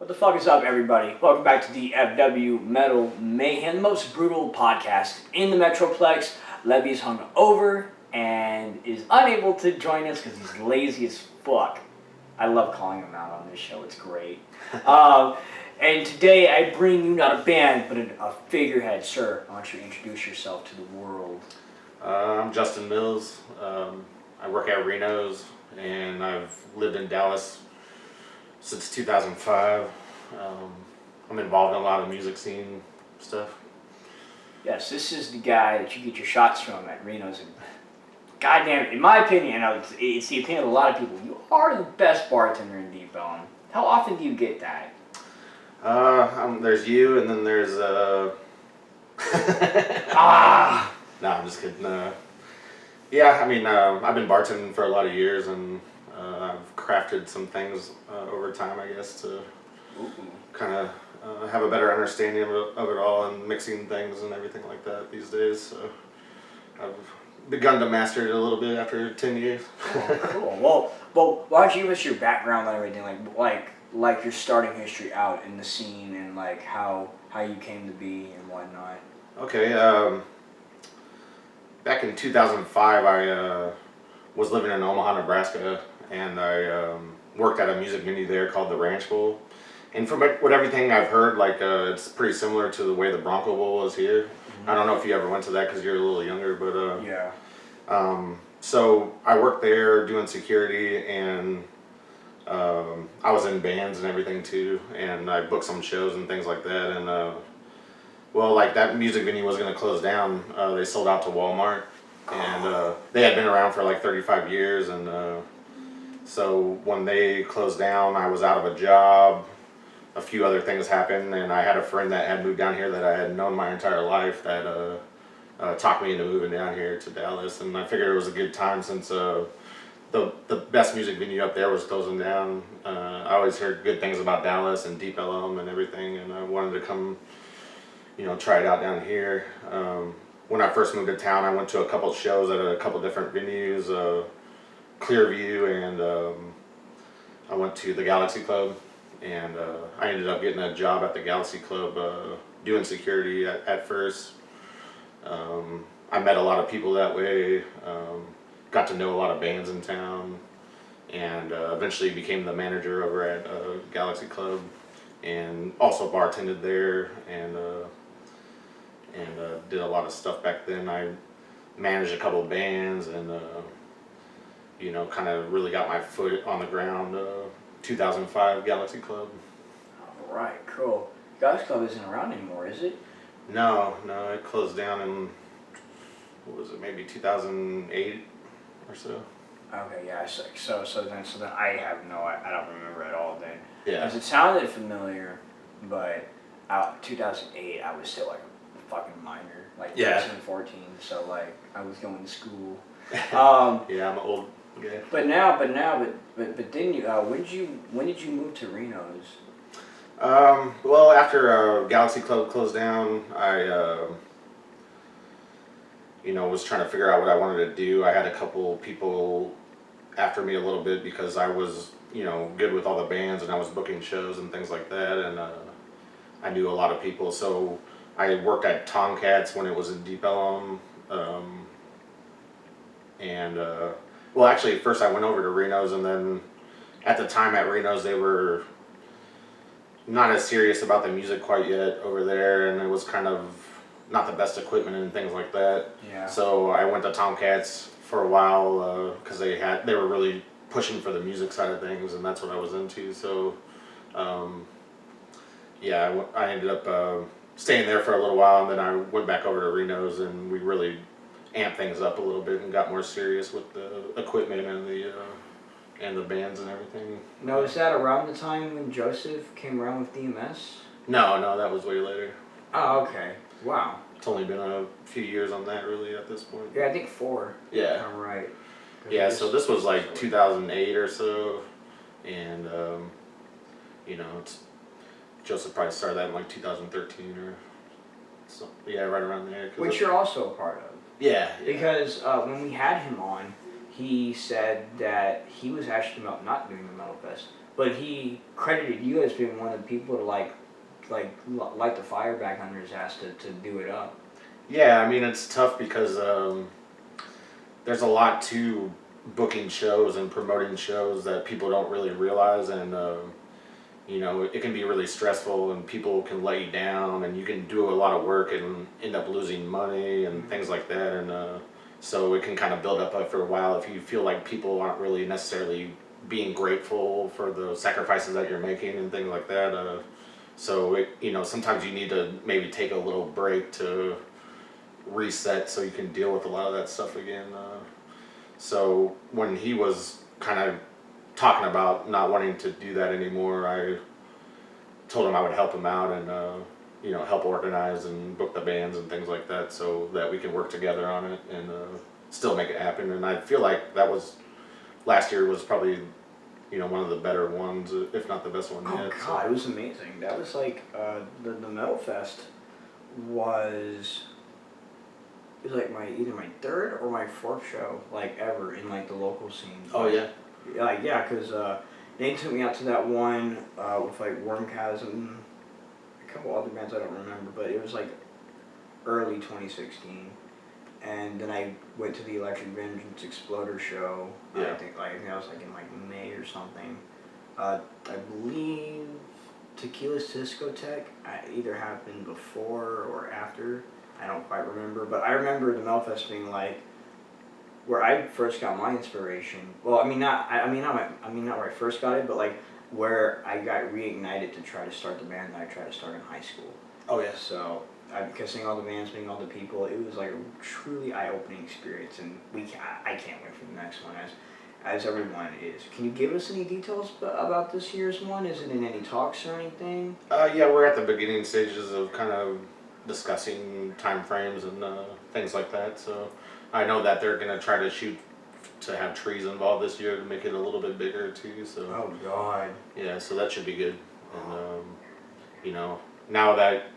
What the fuck is up, everybody? Welcome back to DFW Metal Mayhem, the most brutal podcast in the Metroplex. Levy's hung over and is unable to join us because he's lazy as fuck. I love calling him out on this show. It's great. And today I bring you not a band, but a figurehead. Sir, I want you to introduce yourself to the world. I'm Justin Mills. I work at Reno's, and I've lived in Dallas since 2005. I'm involved in a lot of music scene stuff. Yes, this is the guy that you get your shots from at Reno's. Goddamn, in my opinion, it's the opinion of a lot of people, you are the best bartender in Deep Ellum. How often do you get that? There's you, and then there's No, I'm just kidding. Yeah, I mean, I've been bartending for a lot of years, and I've crafted some things over time, I guess, to kind of have a better understanding of it all, and mixing things and everything like that these days. So I've begun to master it a little bit after 10 years. Oh, cool. Well, why don't you give us your background and everything, like your starting history out in the scene, and like how you came to be and whatnot. Okay. Back in 2005, I was living in Omaha, Nebraska, and I worked at a music venue there called the Ranch Bowl. And from everything I've heard, it's pretty similar to the way the Bronco Bowl is here. Mm-hmm. I don't know if you ever went to that because you're a little younger, but yeah. So I worked there doing security, and I was in bands and everything too, and I booked some shows and things like that. And that music venue was going to close down. They sold out to Walmart, and they had been around for like 35 years. And so when they closed down, I was out of a job. A few other things happened, and I had a friend that had moved down here that I had known my entire life that talked me into moving down here to Dallas. And I figured it was a good time since the best music venue up there was closing down. I always heard good things about Dallas and Deep Ellum and everything, and I wanted to come, try it out down here. When I first moved to town, I went to a couple shows at a couple different venues, Clearview, and I went to the Galaxy Club, and I ended up getting a job at the Galaxy Club doing security at first. I met a lot of people that way, got to know a lot of bands in town, and eventually became the manager over at Galaxy Club, and also bartended there, and did a lot of stuff back then. I managed a couple of bands, and kind of really got my foot on the ground. 2005 Galaxy Club. All right, cool. Galaxy Club isn't around anymore, is it? No, it closed down in, what was it, maybe 2008 or so. Okay, yeah. So then I don't remember at all then. Yeah. Because it sounded familiar, but 2008 I was still like a fucking minor, like 13, 14. So like I was going to school. Yeah, I'm old. Okay. But then you when did you move to Reno's? Well, after Galaxy Club closed down, I was trying to figure out what I wanted to do. I had a couple people after me a little bit because I was good with all the bands, and I was booking shows and things like that, and I knew a lot of people. So I worked at Tomcats when it was in Deep Ellum, well, actually, first I went over to Reno's, and then at the time at Reno's, they were not as serious about the music quite yet over there, and it was kind of not the best equipment and things like that. Yeah. So I went to Tomcats for a while because they were really pushing for the music side of things, and that's what I was into. So, I ended up staying there for a little while, and then I went back over to Reno's, and we really amped things up a little bit and got more serious with the equipment and the bands and everything. Now, is that around the time when Joseph came around with DMS? No, that was way later. Oh, okay. Wow. It's only been a few years on that, really, at this point. Yeah, I think 4. Yeah. All right. Yeah, so this was like 2008 or so, and Joseph probably started that in like 2013 or so. Yeah, right around there. Which you're also a part of. Yeah. Because when we had him on, he said that he was actually not doing the Metal Fest, but he credited you as being one of the people to light the fire back under his ass to do it up. Yeah, I mean, it's tough because there's a lot to booking shows and promoting shows that people don't really realize, and you know, it can be really stressful, and people can let you down, and you can do a lot of work and end up losing money and things like that, and so it can kind of build up after a while if you feel like people aren't really necessarily being grateful for the sacrifices that you're making and things like that. So it, you know, sometimes you need to maybe take a little break to reset so you can deal with a lot of that stuff again. So when he was kind of talking about not wanting to do that anymore, I told him I would help him out and you know, help organize and book the bands and things like that, so that we can work together on it and still make it happen. And I feel like that was last year was probably, you know, one of the better ones, if not the best one yet. Oh God, it was amazing. That was like the Metal Fest was. It was like either my third or my fourth show like ever in like the local scene. Oh yeah. Like yeah, cause they took me out to that one with like Wormchasm, a couple other bands I don't remember, but it was like early 2016, and then I went to the Electric Vengeance Exploder show. Yeah. I think that was like in like May or something. I believe Tequila's Discotheque either happened before or after. I don't quite remember, but I remember the Melfest being like where I first got my inspiration. Well, not where I first got it, but like where I got reignited to try to start the band that I tried to start in high school. Oh yeah. So because seeing all the bands, meeting all the people, it was like a truly eye-opening experience, and I can't wait for the next one as everyone is. Can you give us any details about this year's one? Is it in any talks or anything? Yeah, we're at the beginning stages of kind of discussing time frames and things like that. So I know that they're gonna try to shoot to have trees involved this year to make it a little bit bigger too. So Oh God. yeah, so that should be good. And you know, now that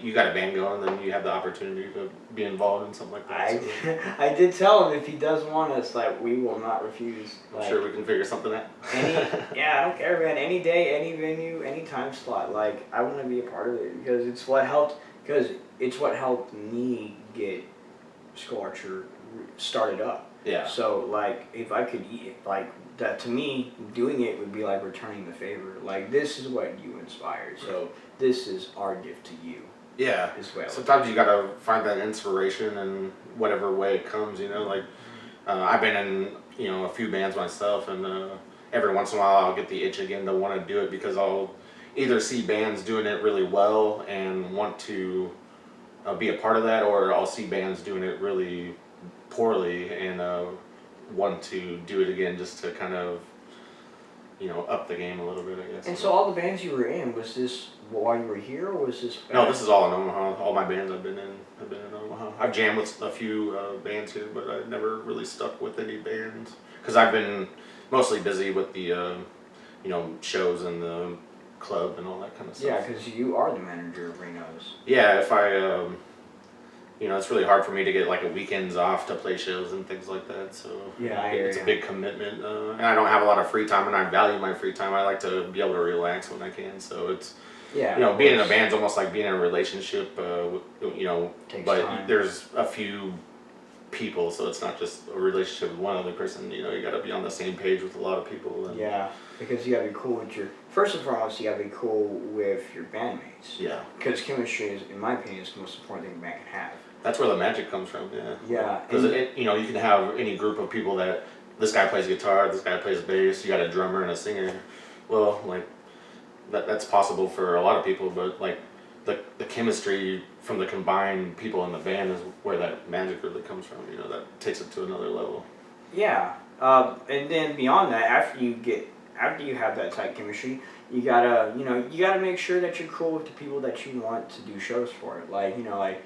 you got a band going, then you have the opportunity to be involved in something like that. I did tell him if he does want us, like, we will not refuse. I'm Like, sure we can figure something out. yeah, I don't care, man. Any day, any venue, any time slot. Like, I want to be a part of it because it's what helped. Because it's what helped me get Skull Archer started up. Yeah. So like, if I could like that, to me, doing it would be like returning the favor. Like, this is what you inspired. So this is our gift to you. Yeah. As well. Sometimes you gotta find that inspiration in whatever way it comes. You know, like I've been in, you know, a few bands myself, and every once in a while I'll get the itch again to want to do it because I'll either see bands doing it really well and want to be a part of that, or I'll see bands doing it really poorly and want to do it again just to kind of, you know, up the game a little bit, I guess. And so all the bands you were in, was this while you were here, or was this? No, this is all in Omaha. All my bands I've been in Omaha. I've jammed with a few bands here, but I've never really stuck with any bands because I've been mostly busy with the, you know, shows and the club and all that kind of stuff. Yeah, because you are the manager of Reno's. Yeah, if I, you know, it's really hard for me to get like a weekends off to play shows and things like that. So Yeah, it's a big commitment, and I don't have a lot of free time, and I value my free time. I like to be able to relax when I can. So it's, Yeah, you know, being in a band's almost like being in a relationship. You know, Takes but time. there's a few people, so it's not just a relationship with one other person. You know, you got to be on the same page with a lot of people. And Yeah, because you gotta be cool with your. First and foremost, you gotta be cool with your bandmates. Yeah, Because chemistry is, in my opinion, is the most important thing a band can have. that's where the magic comes from. Yeah. Yeah. Because you know, you can have any group of people that this guy plays guitar, this guy plays bass, you got a drummer and a singer. Well, like that's possible for a lot of people, but like the chemistry from the combined people in the band is where that magic really comes from. You know, that takes it to another level. Yeah, and then beyond that, after you have that tight chemistry, you gotta make sure that you're cool with the people that you want to do shows for. Like, you know, like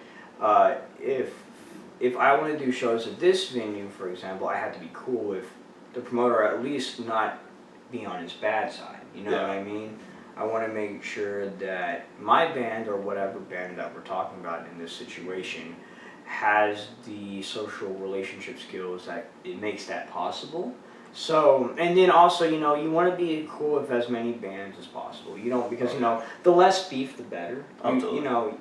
if I want to do shows at this venue, for example, I have to be cool with the promoter, at least not be on his bad side. You know Yeah. what I mean? I want to make sure that my band, or whatever band that we're talking about in this situation, has the social relationship skills that it makes that possible. So, and then also, you know, you want to be cool with as many bands as possible. You don't, because, you know, the less beef, the better. You know,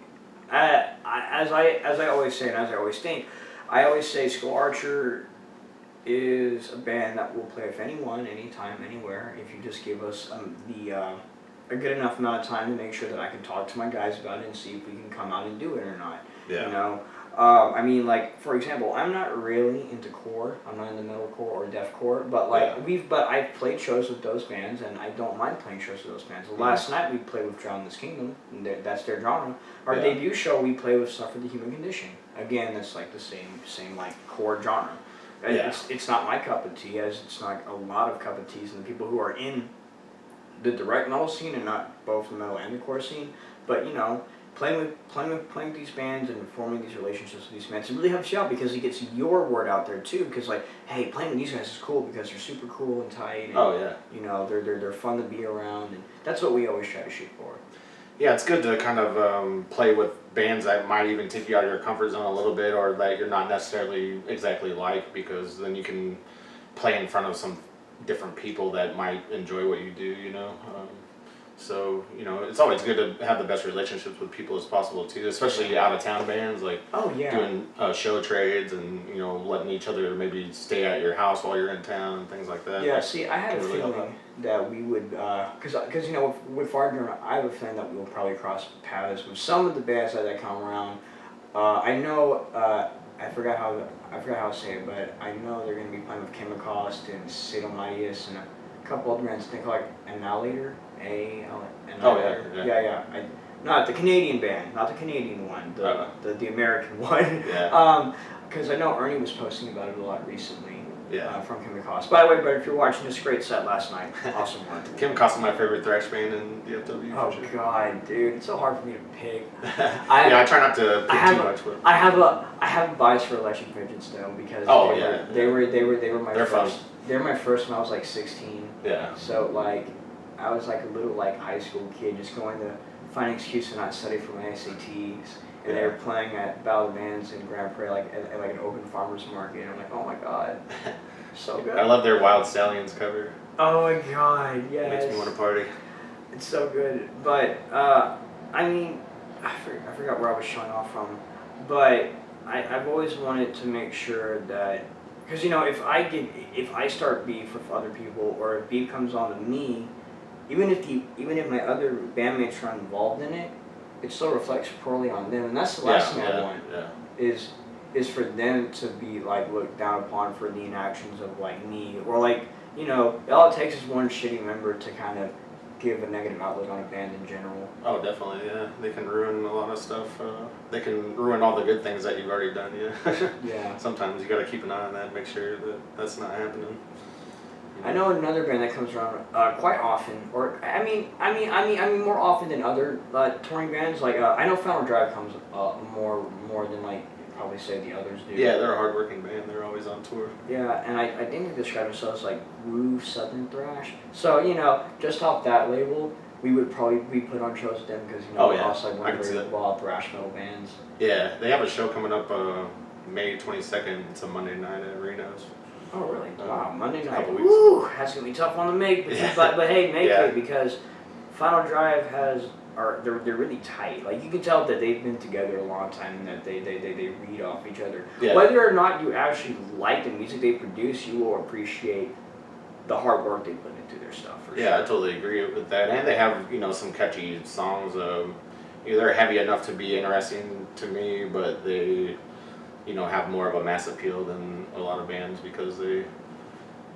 as I always say, and as I always think, I always say Skull Archer is a band that will play with anyone, anytime, anywhere, if you just give us a good enough amount of time to make sure that I can talk to my guys about it and see if we can come out and do it or not. Yeah. You know? I mean, like, for example, I'm not really into core. I'm not into metalcore or deathcore, but like I've played shows with those bands, and I don't mind playing shows with those bands. Last night we played with Drown This Kingdom, and that's their genre. Our debut show we played with Suffer the Human Condition. Again, that's like the same like core genre. It's not my cup of tea, as it's not a lot of cup of teas, and the people who are in the direct metal scene, and not both the metal and the core scene, but you know. Playing with these bands and forming these relationships with these bands, it really helps you out because it gets your word out there too. Because like, hey, playing with these guys is cool because they're super cool and tight. And, you know, they're fun to be around, and that's what we always try to shoot for. Yeah, it's good to kind of play with bands that might even take you out of your comfort zone a little bit, or that you're not necessarily exactly like, because then you can play in front of some different people that might enjoy what you do. You know. So, you know, it's always good to have the best relationships with people as possible, too, especially out-of-town bands, like doing show trades and, you know, letting each other maybe stay at your house while you're in town and things like that. Yeah, see, I had a feeling that we would, because you know, with Farger, I have a feeling that we will probably cross paths with some of the bands that come around. I know, I forgot how to say it, but I know they're going to be playing with Chemicost and Sadomitius and a couple other bands, I think like Annihilator. Not the Canadian band, not the Canadian one, the American one. Yeah. Because I know Ernie was posting about it a lot recently. From Chemicost. By the way, but if you're watching this, great set last night. Awesome one. Chemicost is my favorite thrash band in DFW. Oh God, dude, it's so hard for me to pick. I try not to pick too much. But I have a bias for Electric Pigeons though, because they were my first. They were my first when I was like 16. Yeah. So like, I was like a little like high school kid just going to find an excuse to not study for my SATs. And they were playing at Ballad Bands in Grand Prairie, like at like an open farmer's market. And I'm like, oh my God, so good. I love their Wild Stallions cover. Oh my God, yes. Makes me want to party. It's so good. But, I mean, I forgot where I was showing off from. But I've always wanted to make sure that, because you know, if I start beef with other people, or if beef comes on to me, even if my other bandmates are involved in it, it still reflects poorly on them, and that's the last thing I want. Is for them to be like looked down upon for the inactions of like me, or like, you know, all it takes is one shitty member to kind of give a negative outlook on a band in general. Oh, definitely, yeah. They can ruin a lot of stuff. They can ruin all the good things that you've already done. Yeah. Sometimes you got to keep an eye on that, make sure that that's not happening. I know another band that comes around quite often, or I mean more often than other touring bands. Like I know Final Drive comes more than like probably say the others do. Yeah, they're a hardworking band. They're always on tour. Yeah, and I think they describe themselves like groove southern thrash. So you know, just off that label, we would probably be put on shows with them because you know we're also like one of the wild thrash metal bands. Yeah, they have a show coming up May 22nd. It's a Monday night at Reno's. Oh really? Wow, Monday night. Woo, that's gonna be tough one to make. But hey, make it, because Final Drive they're really tight. Like you can tell that they've been together a long time and that they read off each other. Yeah. Whether or not you actually like the music they produce, you will appreciate the hard work they put into their stuff. For sure. I totally agree with that. And they have some catchy songs. They're heavy enough to be interesting to me, but they have more of a mass appeal than a lot of bands because they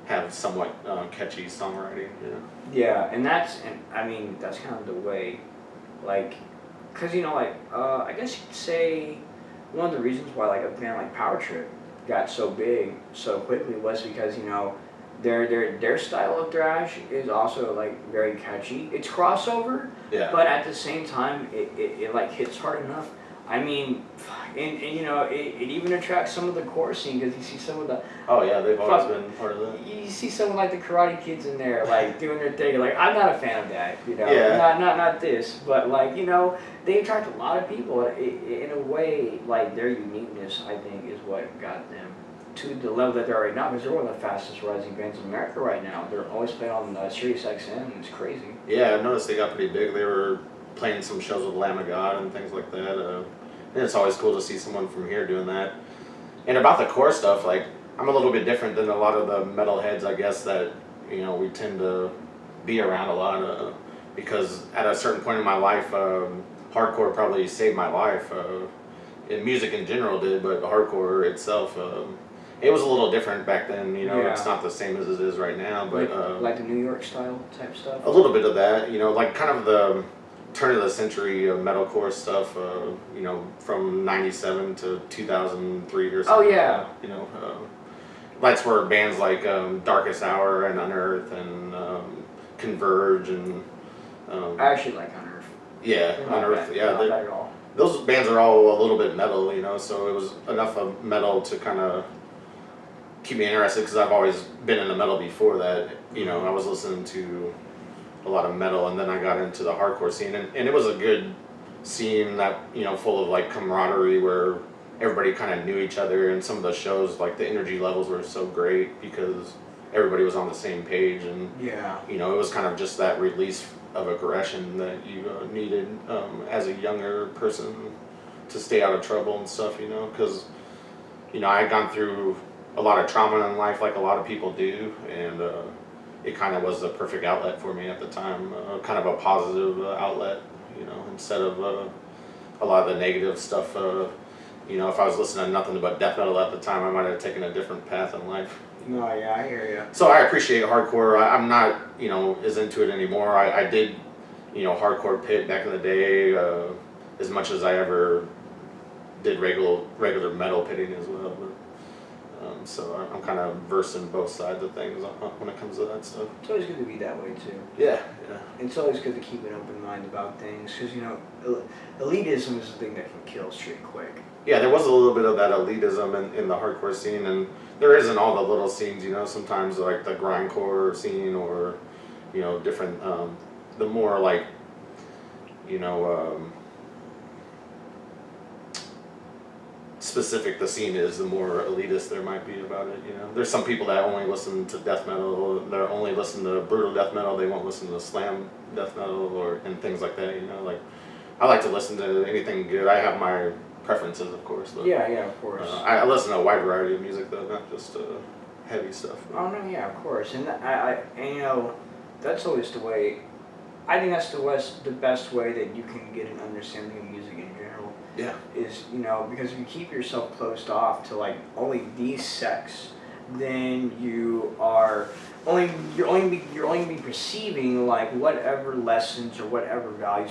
have somewhat catchy songwriting. Yeah, and I mean that's kind of the way, like, cause I guess you'd say one of the reasons why like a band like Power Trip got so big so quickly was because their style of thrash is also like very catchy. It's crossover, but at the same time it like hits hard enough. I mean, and it even attracts some of the core scene because you see some of the... Oh yeah, they've always been part of that. You see some of like the Karate Kids in there, like doing their thing. Like I'm not a fan of that, not this, but like they attract a lot of people in a way. Like their uniqueness, I think, is what got them. to the level that they're right now, because they're one of the fastest rising bands in America right now. They're always playing on Sirius XM. It's crazy. Yeah, I've noticed they got pretty big. They were playing some shows with Lamb of God and things like that. And it's always cool to see someone from here doing that. And about the core stuff, like, I'm a little bit different than a lot of the metal heads, I guess, that, you know, we tend to be around a lot. Because at a certain point in my life, hardcore probably saved my life. And music in general did, but hardcore itself, it was a little different back then. You know, Yeah. It's not the same as it is right now. But like the New York style type stuff. a little bit of that, you know, like kind of the turn of the century metalcore stuff. You know, from '97 to 2003 or something. Oh yeah. You know, that's where bands like Darkest Hour and Unearth and Converge and I actually like Unearth. yeah, They're not Unearth. bad. Yeah, They're not bad at all. those bands are all a little bit metal, you know, so it was enough of metal to kind of keep me interested, because I've always been into metal before that. You know, I was listening to a lot of metal, and then I got into the hardcore scene, and it was a good scene that, you know, full of like camaraderie, where everybody kind of knew each other, and some of the shows, like the energy levels were so great because everybody was on the same page, and Yeah. you know, it was kind of just that release of aggression that you needed as a younger person to stay out of trouble and stuff, you know, because, you know, I had gone through a lot of trauma in life, like a lot of people do, and it kind of was the perfect outlet for me at the time, kind of a positive outlet, you know, instead of a lot of the negative stuff. You know, if I was listening to nothing but death metal at the time, I might have taken a different path in life. No, yeah, I hear you. So I appreciate hardcore. I'm not, you know, as into it anymore. I did, you know, hardcore pit back in the day, as much as I ever did regular metal pitting as well. But, so I'm kind of versed in both sides of things when it comes to that stuff. It's always good to be that way too. Yeah. It's always good to keep an open mind about things, because, you know, elitism is the thing that can kill straight quick. Yeah, there was a little bit of that elitism in the hardcore scene, and there is in all the little scenes, you know, sometimes like the grindcore scene, or, you know, different, the more like, you know, specific the scene is, the more elitist there might be about it, you know. There's some people that only listen to death metal, they're only listen to brutal death metal, they won't listen to slam death metal, and things like that, you know. Like, I like to listen to anything good. I have my preferences, of course. But, Yeah, of course. I listen to a wide variety of music, though, not just heavy stuff. Oh no, yeah, of course, and and you know, that's always the way. I think that's the best way that you can get an understanding of music in general. Yeah. Is, you know, because if you keep yourself closed off to like only these sects, then you're only be perceiving like whatever lessons or whatever values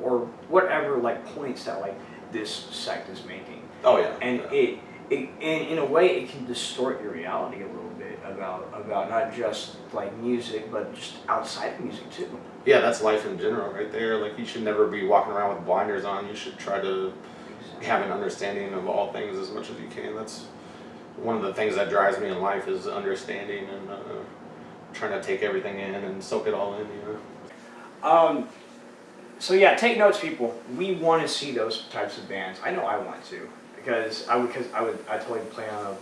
or whatever like points that like this sect is making. Oh yeah. And yeah. And in a way, it can distort your reality a little bit about not just like music, but just outside of music too. Yeah, that's life in general right there. Like, you should never be walking around with blinders on. You should try to have an understanding of all things as much as you can. That's one of the things that drives me in life, is understanding and trying to take everything in and soak it all in, you know. So yeah, take notes, people. We want to see those types of bands. I know I want to, because I totally plan on.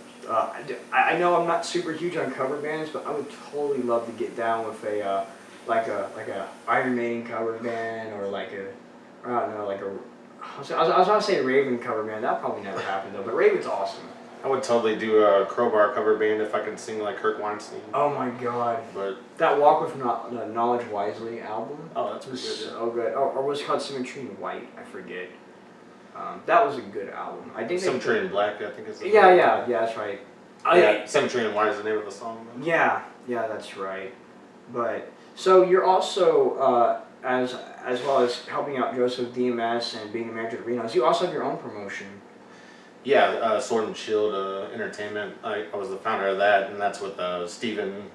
I know I'm not super huge on cover bands, but I would totally love to get down with a Iron Maiden cover band, or like I don't know, like I was about to say a Raven cover band. That probably never happened though, but Raven's awesome. I would totally do a Crowbar cover band if I could sing like Kirk Weinstein. Oh my god. But that Walk with Knowledge Wisely album. Oh, that's was good. So good. Or was it called Symmetry in White? I forget. That was a good album. I think Symmetry in Black, I think is the yeah, that's right. Oh yeah, Symmetry in White is the name of the song, though. Yeah, that's right. But so you're also as well as helping out Joseph DMS and being a manager at Reno, you also have your own promotion. Yeah, Sword and Shield Entertainment. I was the founder of that, and that's with Steven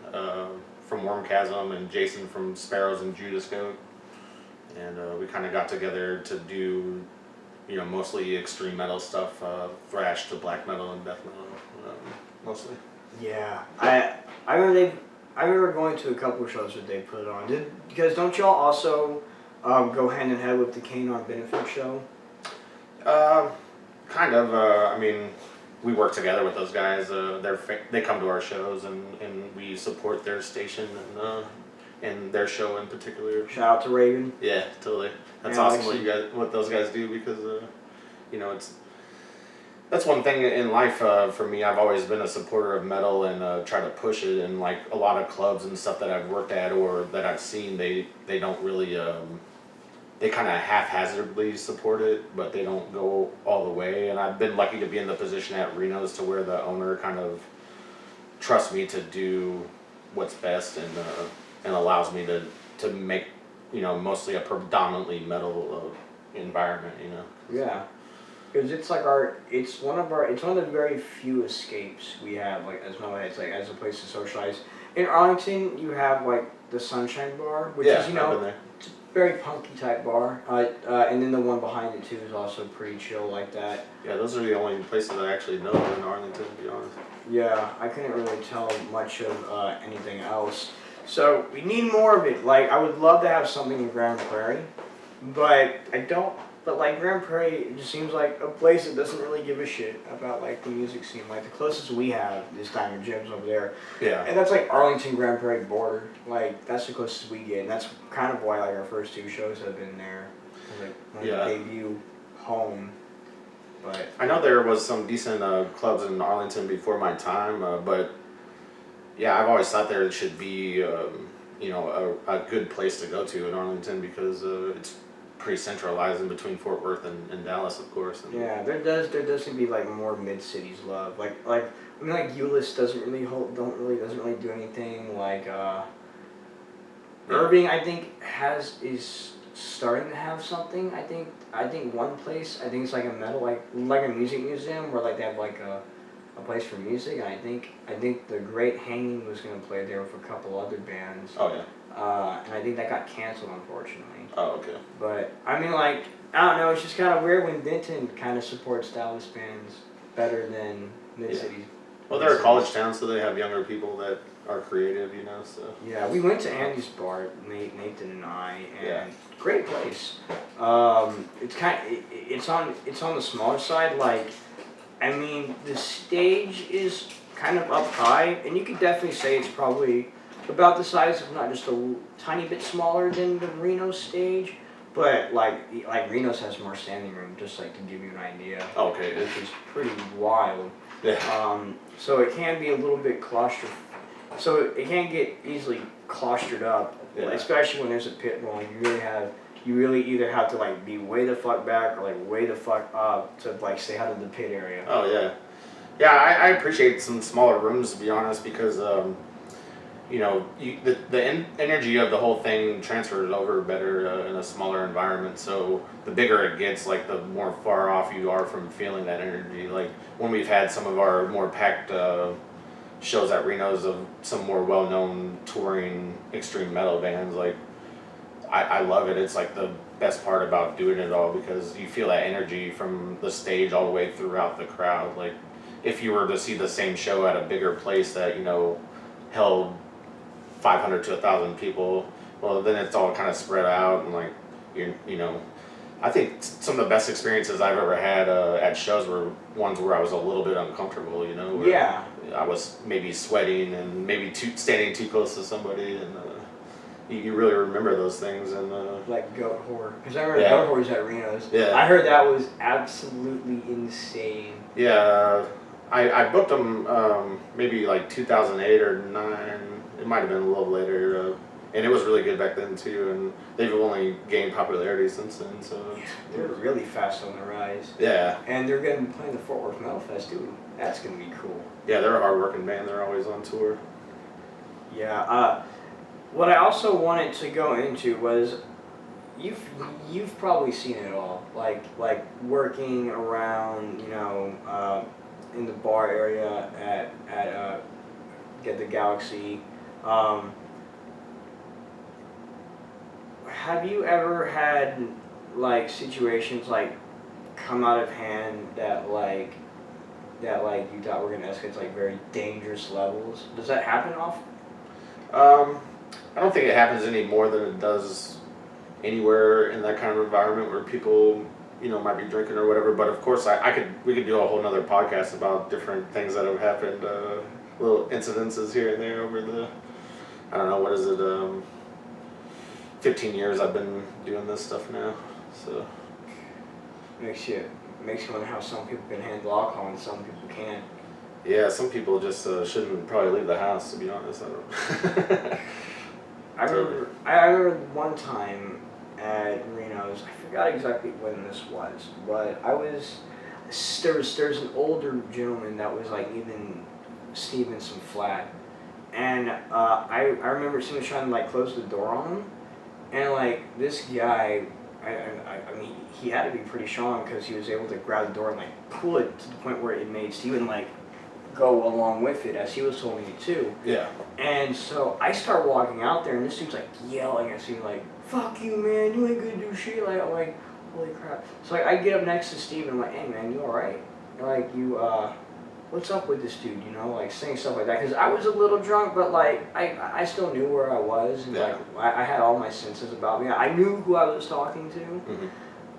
from Wormchasm and Jason from Sparrows and Judas Goat. And we kind of got together to do, you know, mostly extreme metal stuff, thrash to black metal and death metal, mostly. Yeah, I remember going to a couple of shows that they put on. Because don't y'all also go hand in hand with the Canine Benefit show? Kind of. I mean, we work together with those guys. They come to our shows and we support their station and their show in particular. Shout out to Raven. Yeah, totally. That's Yeah, awesome what those guys do because that's one thing in life for me. I've always been a supporter of metal and try to push it. And like a lot of clubs and stuff that I've worked at or that I've seen, they don't really. They kind of haphazardly support it, but they don't go all the way. And I've been lucky to be in the position at Reno's to where the owner kind of trusts me to do what's best and allows me to make mostly a predominantly metal environment. Yeah. Because it's like it's one of the very few escapes we have, like as metalheads, like as a place to socialize. In Arlington, you have like the Sunshine Bar, which is I've been there. it's a very punky type bar, and then the one behind it too is also pretty chill like that. Yeah, those are the only places I actually know in Arlington, to be honest. Yeah, I couldn't really tell much of anything else. So we need more of it. Like I would love to have something in Grand Prairie, but I don't. But like Grand Prairie, it just seems like a place that doesn't really give a shit about like the music scene. Like the closest we have is Diamond Jim's over there. Yeah. And that's like Arlington Grand Prairie border. Like that's the closest we get, and that's kind of why like our first two shows have been there. Like my debut home. But I know there was some decent clubs in Arlington before my time, but yeah, I've always thought there should be a good place to go to in Arlington because it's pretty centralized in between Fort Worth and Dallas, of course. And yeah, there does seem to be like more mid cities love. Like Euless doesn't really do anything. Like Irving, I think is starting to have something. I think one place, I think it's like a metal like a music museum where like they have like a place for music, and I think the Great Hanging was gonna play there with a couple other bands. Oh yeah. And I think that got canceled, unfortunately. Oh, okay. But, I mean, like, I don't know, it's just kind of weird when Denton kind of supports Dallas bands better than mid-cities. Well, they're a college town, so they have younger people that are creative, so. Yeah, we went to Andy's bar, Nathan and I, and great place. It's on the smaller side, like, I mean, the stage is kind of up high, and you could definitely say it's probably about the size, if not just a tiny bit smaller than the Reno stage, but like Reno's has more standing room, just like to give you an idea. Okay. Which is pretty wild. Yeah. So it can be a little bit so it can get easily claustered up, especially when there's a pit bull. You really either have to like be way the fuck back or like way the fuck up to like stay out of the pit area. Oh yeah. Yeah, I appreciate some smaller rooms, to be honest, because the energy of the whole thing transfers over better in a smaller environment. So the bigger it gets, like the more far off you are from feeling that energy. Like when we've had some of our more packed shows at Reno's of some more well-known touring extreme metal bands, like I love it. It's like the best part about doing it all because you feel that energy from the stage all the way throughout the crowd. Like if you were to see the same show at a bigger place that held 500 to 1,000 people, well then it's all kind of spread out and like I think some of the best experiences I've ever had at shows were ones where I was a little bit uncomfortable, where I was maybe sweating and maybe standing too close to somebody, and you really remember those things. And like Goat Whore, because I remember Goat Whore's at Reno's. Yeah. I heard that was absolutely insane. Yeah, I booked them maybe like 2008 or 9. It might have been a little later, and it was really good back then too. And they've only gained popularity since then. So they're really fast on the rise. Yeah. And they're going to be playing the Fort Worth Metal Fest too. That's going to be cool. Yeah, they're a hard-working band. They're always on tour. Yeah. What I also wanted to go into was, you've probably seen it all, like working around, in the bar area at Get the Galaxy. Have you ever had like situations like come out of hand that you thought were gonna escalate to like very dangerous levels? Does that happen often? I don't think it happens any more than it does anywhere in that kind of environment where people, might be drinking or whatever. But of course, we could do a whole nother podcast about different things that have happened, little incidences here and there over the, I don't know, what is it, 15 years I've been doing this stuff now, so. Makes you wonder how some people can handle alcohol and some people can't. Yeah, some people just shouldn't probably leave the house, to be honest. I remember one time at Reno's, I forgot exactly when this was, but there was an older gentleman that was like even Steven some flat, and I remember someone trying to like close the door on him, and like this guy, I mean he had to be pretty strong because he was able to grab the door and like pull it to the point where it made Steven like go along with it as he was holding it too. Yeah. And so I start walking out there and this dude's like yelling at me like, "Fuck you, man, you ain't gonna do shit." Like, I'm like, holy crap. So like, I get up next to Steve and I'm like, "Hey man, you alright?" Like, what's up with this dude, like saying stuff like that. Because I was a little drunk, but like, I still knew where I was. And yeah. like, I had all my senses about me. I knew who I was talking to. Mm-hmm.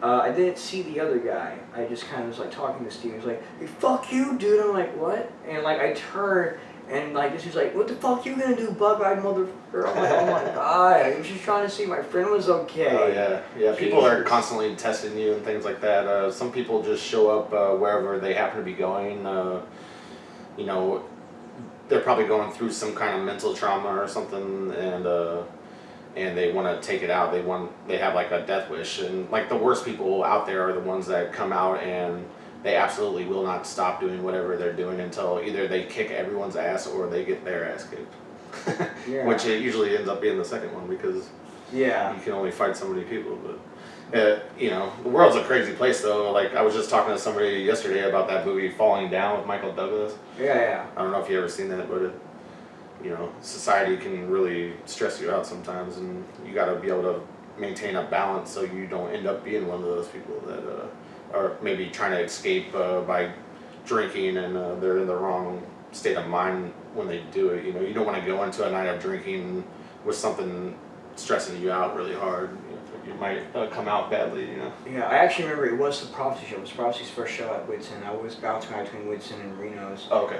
I didn't see the other guy. I just kind of was like talking to Steve. He was like, "Hey, fuck you, dude." I'm like, "What?" And like I turned and like this was like, "What the fuck you gonna do, bug-eyed motherfucker?" I'm like, "Oh my god!" I was just trying to see my friend was okay. Oh yeah. People are constantly testing you and things like that. Some people just show up wherever they happen to be going. They're probably going through some kind of mental trauma or something, and they want to take it out. They have like a death wish, and like the worst people out there are the ones that come out and they absolutely will not stop doing whatever they're doing until either they kick everyone's ass or they get their ass kicked. Yeah. Which it usually ends up being the second one because you can only fight so many people. But the world's a crazy place though. Like I was just talking to somebody yesterday about that movie Falling Down with Michael Douglas. Yeah. I don't know if you ever seen that, but society can really stress you out sometimes, and you got to be able to maintain a balance so you don't end up being one of those people that are maybe trying to escape by drinking, and they're in the wrong state of mind when they do it. You don't want to go into a night of drinking with something stressing you out really hard. You might come out badly. Yeah, I actually remember it was the Prophecy show. It was Prophecy's first show at Whitson. I was bouncing between Whitson and Reno's. Oh, okay.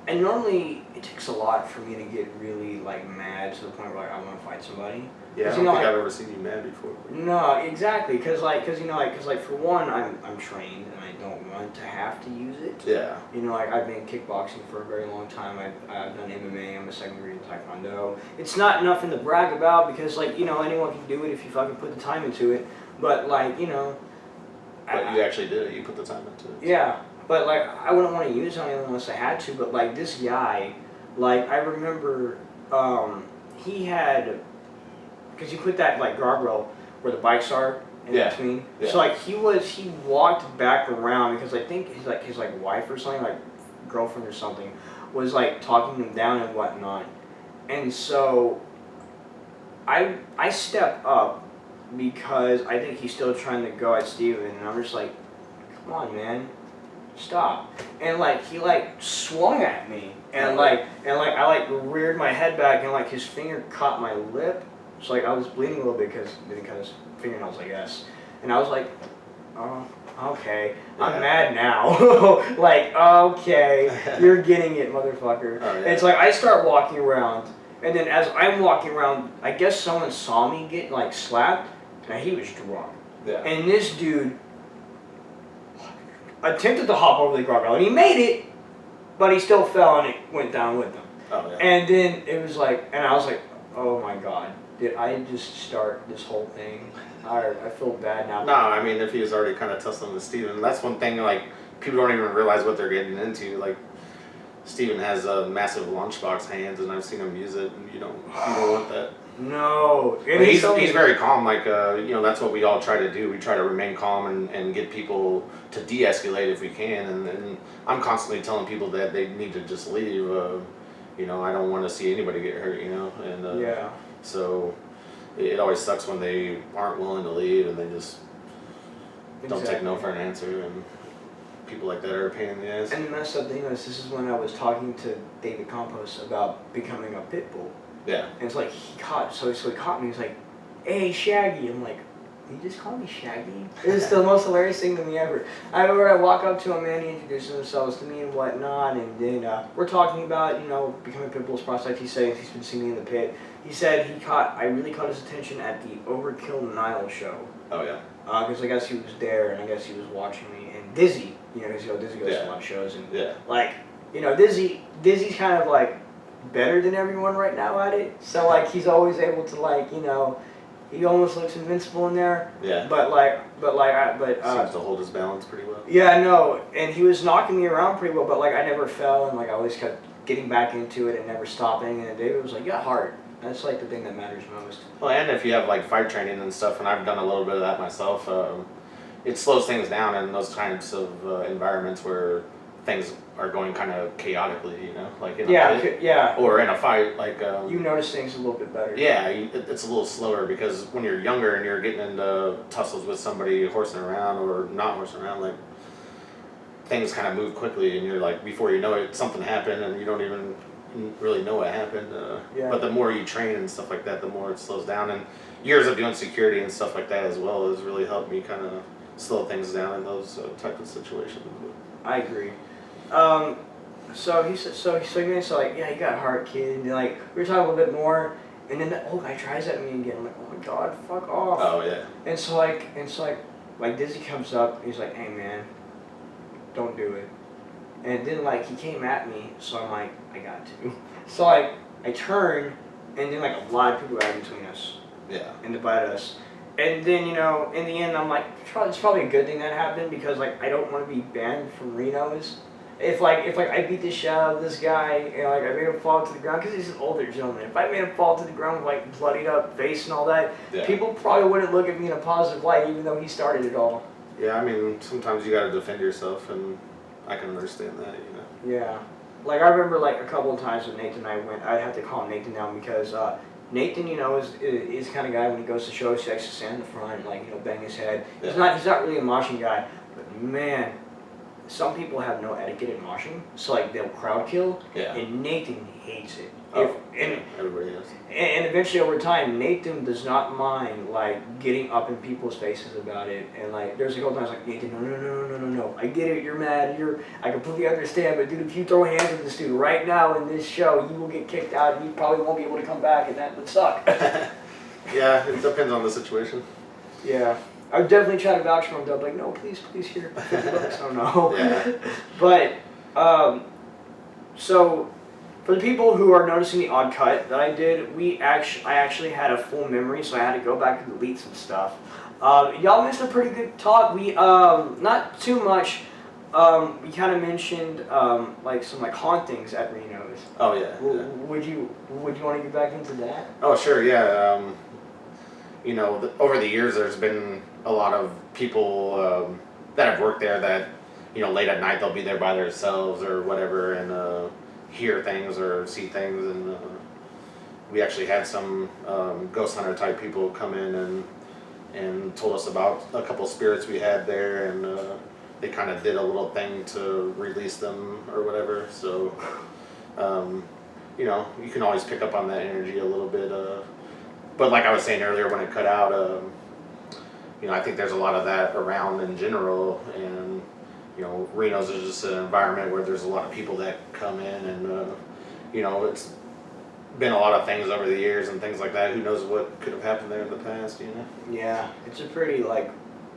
And normally it takes a lot for me to get really like mad to the point where like, I want to fight somebody. Yeah, I don't think I've ever seen you mad before. No, exactly, because for one, I'm trained and I don't want to have to use it. Yeah. Like I've been kickboxing for a very long time. I've done MMA. I'm a second degree in Taekwondo. It's not nothing to brag about because anyone can do it if you fucking put the time into it. But But you actually did it. You put the time into it. Yeah. But like I wouldn't want to use it on anyone unless I had to. But like this guy, like I remember, he had, because you put that like guardrail where the bikes are in between. Yeah. So like he walked back around because I think his wife or something, like girlfriend or something, was like talking him down and whatnot. And so I step up because I think he's still trying to go at Steven, and I'm just like, come on, man. Stop. And like he like swung at me and I like reared my head back and like his finger caught my lip, so like I was bleeding a little bit because he didn't cut his fingernails, I guess. And I was like, oh, okay, I'm mad now. Like, okay, you're getting it, motherfucker. Oh, yeah. It's like I start walking around, and then as I'm walking around, I guess someone saw me get like slapped, and he was drunk. Yeah. And this dude attempted to hop over the guardrail, and he made it, but he still fell and it went down with him. Oh, yeah. And then it was like, and I was like, oh my god, did I just start this whole thing? I feel bad now. No, I mean, if he was already kind of tussling with Steven, that's one thing, like, people don't even realize what they're getting into. Like, Steven has a massive lunchbox hands, and I've seen him use it, and you don't want that. No. He's very calm, like, that's what we all try to do. We try to remain calm and get people to de-escalate if we can, and I'm constantly telling people that they need to just leave. I don't want to see anybody get hurt, and yeah. So it always sucks when they aren't willing to leave and they just don't take no for an answer, and people like that are a pain in the ass. And the messed up thing is, this is when I was talking to David Campos about becoming a pit bull. Yeah. And it's like he caught me. He's like, "Hey, Shaggy." I'm like, he just called me Shaggy. It was the most hilarious thing to me ever. I remember I walk up to him and he introduces themselves to me and whatnot, and then we're talking about, becoming Pitbull's prospect. He's saying he's been singing in the pit. He said I really caught his attention at the Overkill Nile show. Oh, yeah. Because I guess he was there and I guess he was watching me. And Dizzy, because Dizzy goes to a lot of shows. And Dizzy's kind of like better than everyone right now at it. So like he's always able to he almost looks invincible in there. Yeah. But seems to hold his balance pretty well. Yeah, no, and he was knocking me around pretty well, but like I never fell and like I always kept getting back into it and never stopping. And David was like, "Yeah, heart." That's like the thing that matters most. Well, and if you have like fight training and stuff, and I've done a little bit of that myself, it slows things down in those kinds of environments where things are going kind of chaotically, like in a pit, or in a fight, like you notice things a little bit better. Yeah, it's a little slower because when you're younger and you're getting into tussles with somebody horsing around or not horsing around, like things kind of move quickly, and you're like, before you know it, something happened, and you don't even really know what happened. But the more you train and stuff like that, the more it slows down. And years of doing security and stuff like that as well has really helped me kind of slow things down in those type of situations. I agree. So he said, yeah, you got heart, kid. And like we were talking a little bit more, and then the old guy tries at me again. I'm like, oh my god, fuck off. Oh yeah. And so like Dizzy comes up. And he's like, hey man, don't do it. And then like he came at me, so I'm like, I got to. So I turned, and then like a lot of people got in between us. Yeah. And divided us. And then in the end, I'm like, it's probably a good thing that happened because like I don't want to be banned from Reno's. If I beat the shit out of this guy and like I made him fall to the ground because he's an older gentleman. If I made him fall to the ground with like bloodied up face and all that, people probably wouldn't look at me in a positive light, even though he started it all. Yeah, I mean sometimes you got to defend yourself, and I can understand that. Yeah, like I remember like a couple of times when Nathan and I went, I'd have to calm Nathan down because Nathan, is the kind of guy when he goes to shows, he likes to stand in the front and like bang his head. Yeah. He's not really a moshing guy, but man. Some people have no etiquette in moshing, so like they'll crowd kill, and Nathan hates it. Everybody does. And eventually over time, Nathan does not mind like getting up in people's faces about it. And like there's a couple times like, Nathan, no, I get it, you're mad, I completely understand, but dude, if you throw hands at this dude right now in this show, you will get kicked out and you probably won't be able to come back, and that would suck. Yeah, it depends on the situation. Yeah. I would definitely try to vouch for him. They'll be like, no, please here, $50. Oh no. Yeah. But so for the people who are noticing the odd cut that I did, I actually had a full memory, so I had to go back and delete some stuff. Y'all missed a pretty good talk. We not too much. We kind of mentioned like some like hauntings at Reno's. Oh yeah. Would you want to get back into that? Oh sure, yeah. Over the years, there's been a lot of people that have worked there that, late at night they'll be there by themselves or whatever and hear things or see things. And we actually had some ghost hunter type people come in and told us about a couple spirits we had there, and they kind of did a little thing to release them or whatever. So, you can always pick up on that energy a little bit. But like I was saying earlier when it cut out, I think there's a lot of that around in general, and Reno's is just an environment where there's a lot of people that come in, and it's been a lot of things over the years and things like that. Who knows what could have happened there in the past, Yeah, it's a pretty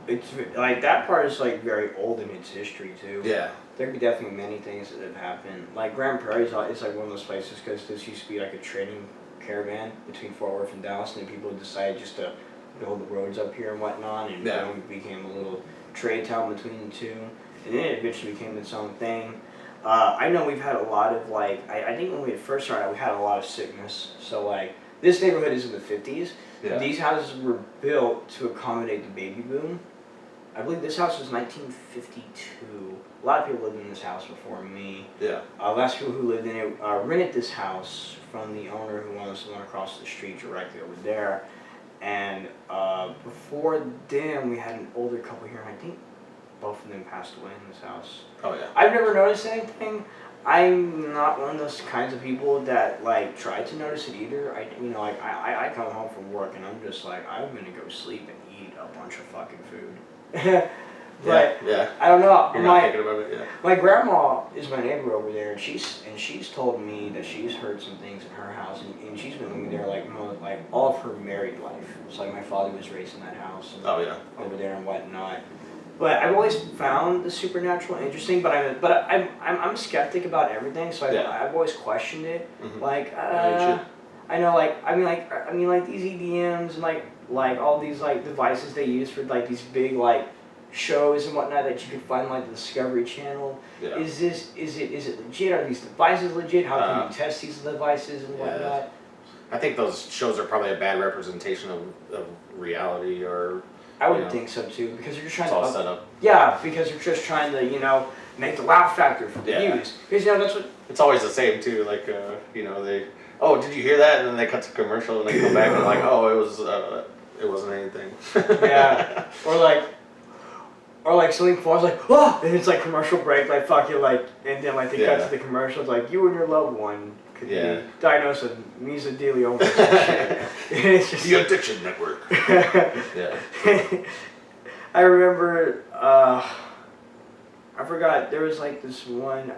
it's like that part is like very old in its history too. Yeah. There could be definitely many things that have happened. Like Grand Prairie is like one of those places because this used to be like a trading caravan between Fort Worth and Dallas, and then people decided just to build the roads up here and whatnot, and it became a little trade town between the two, and then it eventually became its own thing. I know we've had a lot of I think when we had first started, we had a lot of sickness. So like this neighborhood is in the 50s. Yeah. These houses were built to accommodate the baby boom. I believe this house was 1952. A lot of people lived in this house before me. Yeah. Last people who lived in it rented this house from the owner who wanted us to run across the street directly over there. And before them, we had an older couple here, and I think both of them passed away in this house. Oh yeah. I've never noticed anything. I'm not one of those kinds of people that try to notice it either. I come home from work and I'm just like, I'm gonna go sleep and eat a bunch of fucking food. But yeah. I don't know. You're not thinking about it, yeah. My grandma is my neighbor over there, and she's told me that she's heard some things in her house, and she's been living there like all of her married life. So like my father was raised in that house. And over there and whatnot. But I've always found the supernatural interesting, but I'm a skeptic about everything, so I've always questioned it. Mm-hmm. Like I know like these EDMs and like all these like devices they use for like these big like shows and whatnot that you can find on like the Discovery Channel. Yeah. Is it legit? Are these devices legit? How can you test these devices and whatnot? I think those shows are probably a bad representation of reality, or I would think so too, because you're just trying to set up. Yeah, because you're just trying to make the wow factor for the views. Because that's what it's always the same too. Like they did you hear that? And then they cut to commercial and they come back and like it wasn't anything. Yeah, or like something falls like and it's like commercial break like fucking like and then like they cut to the commercials like you and your loved one could be diagnosed with mesothelioma. It's just the Addiction Network. Yeah. I remember I forgot there was like this one.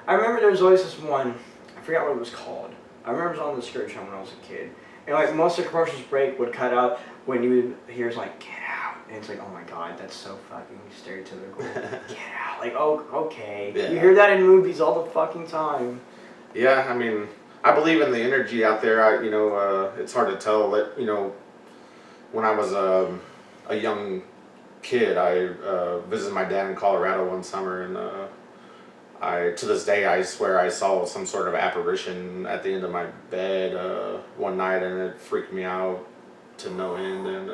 I remember there was always this one. I forgot what it was called. I remember it was on the Discovery Channel when I was a kid, and like most of the commercials break would cut out when you would hear like get out, and it's like oh my god that's so fucking stereotypical. Get out, like okay. Yeah. You hear that in movies all the fucking time. Yeah, I mean, I believe in the energy out there. It's hard to tell. When I was a young kid, I visited my dad in Colorado one summer, and to this day I swear I saw some sort of apparition at the end of my bed one night, and it freaked me out to no end, and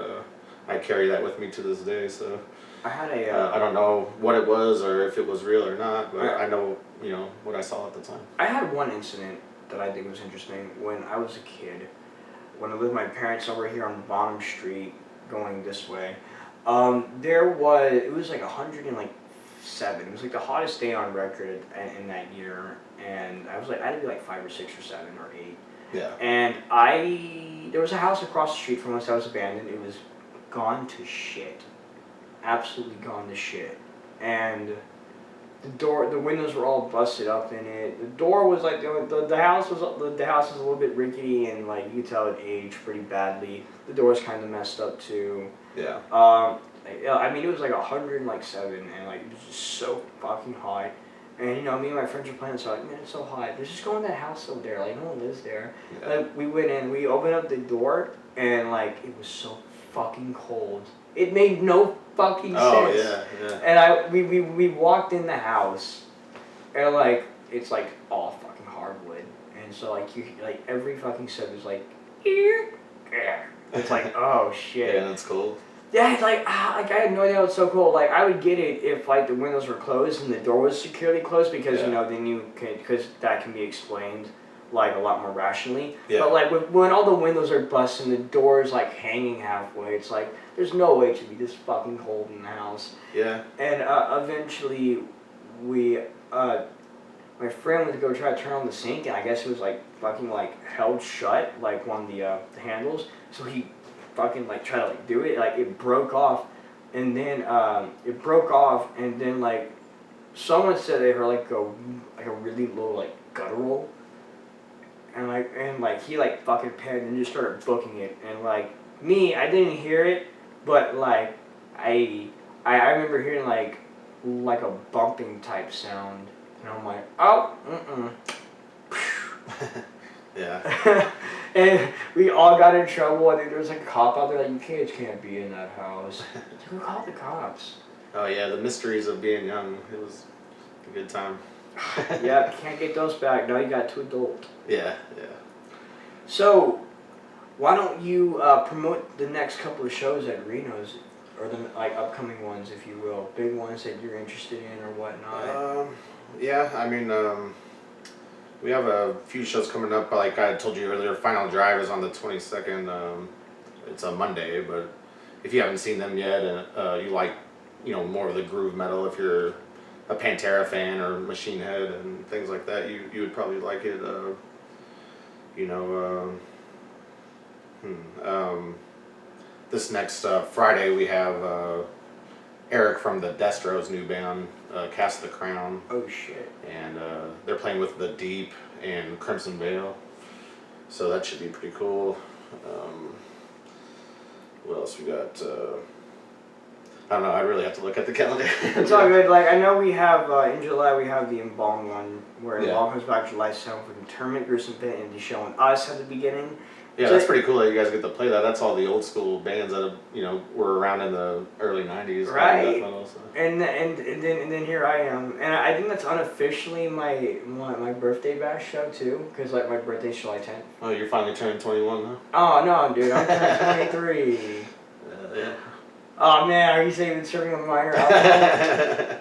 I carry that with me to this day. So I had I don't know what it was or if it was real or not, but I know what I saw at the time. I had one incident that I think was interesting when I was a kid. When I lived with my parents over here on Bottom Street, going this way, it was like 107. It was like the hottest day on record in that year, and I had to be like 5 or 6 or 7 or 8. Yeah. And there was a house across the street from us that was abandoned. It was gone to shit, absolutely gone to shit, and the windows were all busted up in it. The door was like the house was a little bit rickety, and like you could tell it aged pretty badly. The door was kind of messed up too. Yeah. I mean, it was like 107, and like it was just so fucking hot. And me and my friends were playing, so like, man, it's so hot. Let's just go in that house over there. Like no one lives there. Yeah. Like we went in, we opened up the door, and like it was so fucking cold. It made no fucking sense. Oh yeah. And we walked in the house, and like it's like all fucking hardwood, and so like every fucking step is like, it's like oh shit. Yeah, that's cool. Yeah, it's like I had no idea it was so cool. Like I would get it if like the windows were closed and the door was securely closed because then because that can be explained like a lot more rationally. Yeah. But like when all the windows are busted and the door is like hanging halfway, it's like there's no way it should be this fucking cold in the house. Yeah. And eventually my friend went to go try to turn on the sink, and I guess it was like fucking like held shut like one of the handles. So he fucking like tried to like do it, like it broke off, and then like someone said they heard like a really low like guttural, and he like fucking panicked and just started booking it, and like me, I didn't hear it, but like I remember hearing like a bumping type sound, and I'm like yeah. And we all got in trouble. I think there was like a cop out there like, you kids can't be in that house. Who called the cops? Oh yeah, the mysteries of being young. It was a good time. Yeah, can't get those back. Now you got 2 adult. Yeah. So, why don't you promote the next couple of shows at Reno's, or the like upcoming ones, if you will, big ones that you're interested in or whatnot? Yeah, I mean, we have a few shows coming up. Like I told you earlier, Final Drive is on the 22nd. It's a Monday, but if you haven't seen them yet, and you like, more of the groove metal, if you're a Pantera fan or Machine Head and things like that, you would probably like it. this next Friday we have Eric from the Destro's new band, Cast the Crown. Oh shit. And they're playing with the Deep and Crimson Veil. So that should be pretty cool. What else we got? I don't know. I really have to look at the calendar. It's all good. Like I know we have in July we have the Embalm one where Yeah. Embalm comes back July 7th with Interment, Gruesome Pit, and he's showing us at the beginning. Yeah, So that's pretty cool that you guys get to play that. That's all the old school bands that were around in the early '90s. Right. Death metal, so. And then here I am, and I think that's unofficially my birthday bash show too, because like my birthday's July 10th. Oh, you're finally turning 21, huh? Oh no, dude, I'm turning 23. Yeah. Oh man, are you saving serving a minor alcohol?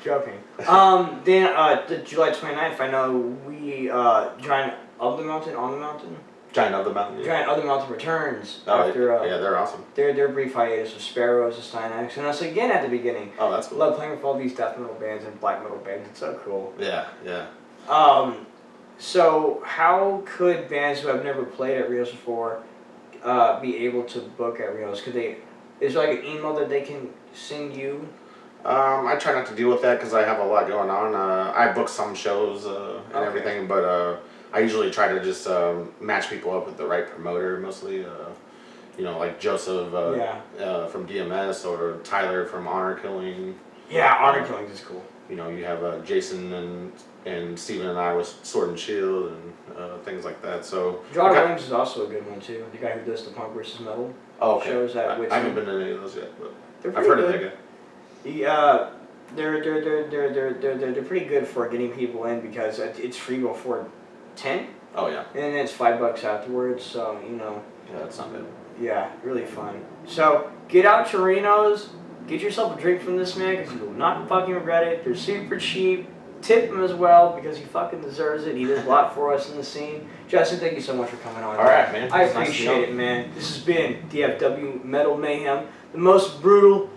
Joking. Then the July 29th, I know we Giant of the Mountain on the Mountain. Giant of the Mountain. Yeah. Giant of the Mountain returns Oh, after yeah, they're awesome. their brief hiatus with Sparrows, the Stynex, and us again at the beginning. Oh, that's cool. Love playing with all these death metal bands and black metal bands. It's so cool. Yeah, yeah. So how could bands who have never played at Reno's before be able to book at Reno's? Could they? Is there like an email that they can send you? I try not to deal with that because I have a lot going on. I book some shows and everything, but I usually try to just match people up with the right promoter mostly. Like Joseph from DMS or Tyler from Honor Killing. Yeah, Honor Killings is cool. You have Jason and Steven and I with Sword and Shield and things like that. So John Williams is also a good one too. The guy who does the punk versus metal shows at I haven't been to any of those yet, but they're I've heard of that guy. They're pretty good for getting people in because it's free before 10. Oh yeah. And then it's $5 afterwards. So Yeah, that's not bad. Yeah, really fun. So get out to Reno's, get yourself a drink from this man because you will not fucking regret it. They're super cheap. Tip him as well because he fucking deserves it. He does a lot for us in the scene. Justin, thank you so much for coming on. All right, man. I appreciate it, man. This has been DFW Metal Mayhem, the most brutal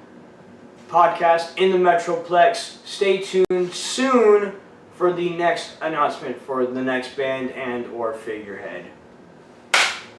podcast in the Metroplex. Stay tuned soon for the next announcement for the next band and or figurehead.